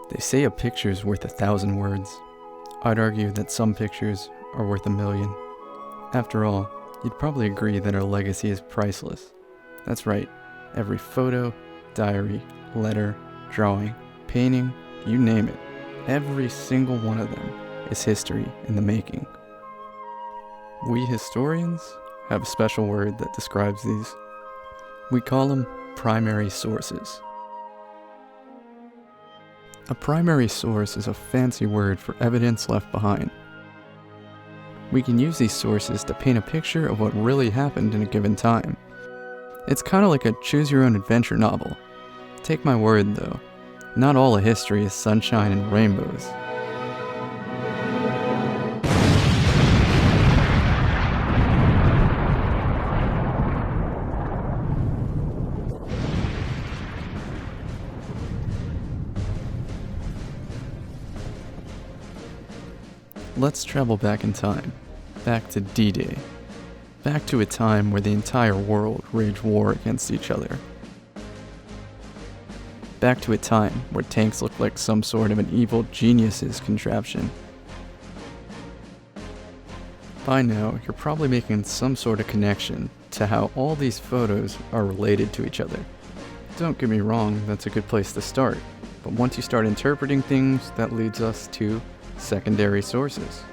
They say a picture's worth 1,000 words. I'd argue that some pictures are worth 1,000,000. After all, you'd probably agree that our legacy is priceless. That's right, every photo, diary, letter, drawing, painting, you name it, every single one of them is history in the making. We historians have a special word that describes these. We call them primary sources. A primary source is a fancy word for evidence left behind. We can use these sources to paint a picture of what really happened in a given time. It's kind of like a choose-your-own-adventure novel. Take my word, though, not all of history is sunshine and rainbows. Let's travel back in time, back to D-Day, back to a time where the entire world waged war against each other. Back to a time where tanks looked like some sort of an evil genius's contraption. By now, you're probably making some sort of connection to how all these photos are related to each other. Don't get me wrong, that's a good place to start, but once you start interpreting things, that leads us to secondary sources.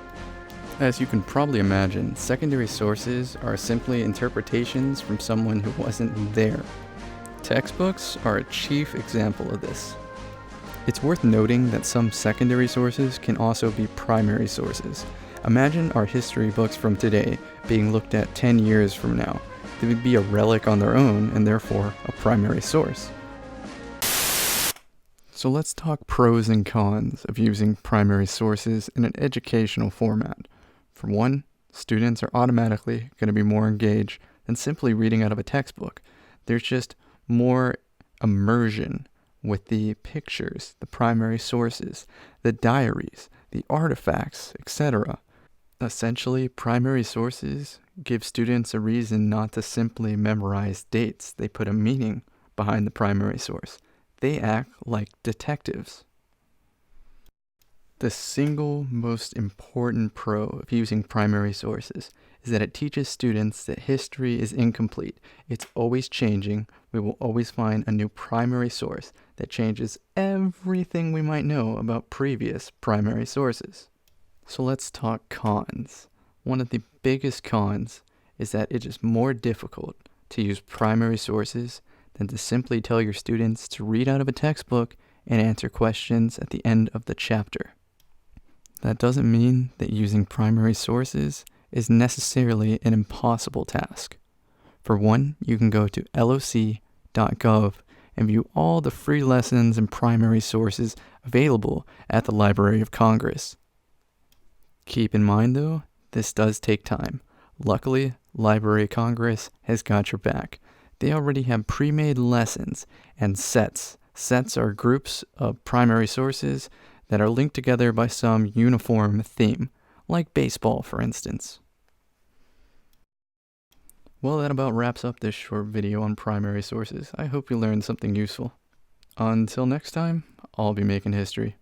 As you can probably imagine, secondary sources are simply interpretations from someone who wasn't there. Textbooks are a chief example of this. It's worth noting that some secondary sources can also be primary sources. Imagine our history books from today being looked at 10 years from now. They would be a relic on their own and therefore a primary source. So let's talk pros and cons of using primary sources in an educational format. For one, students are automatically going to be more engaged than simply reading out of a textbook. There's just more immersion with the pictures, the primary sources, the diaries, the artifacts, etc. Essentially, primary sources give students a reason not to simply memorize dates. They put a meaning behind the primary source. They act like detectives. The single most important pro of using primary sources is that it teaches students that history is incomplete. It's always changing. We will always find a new primary source that changes everything we might know about previous primary sources. So let's talk cons. One of the biggest cons is that it is more difficult to use primary sources than to simply tell your students to read out of a textbook and answer questions at the end of the chapter. That doesn't mean that using primary sources is necessarily an impossible task. For one, you can go to loc.gov and view all the free lessons and primary sources available at the Library of Congress. Keep in mind though, this does take time. Luckily, Library of Congress has got your back. They already have pre-made lessons and sets. Sets are groups of primary sources that are linked together by some uniform theme, like baseball, for instance. Well, that about wraps up this short video on primary sources. I hope you learned something useful. Until next time, I'll be making history.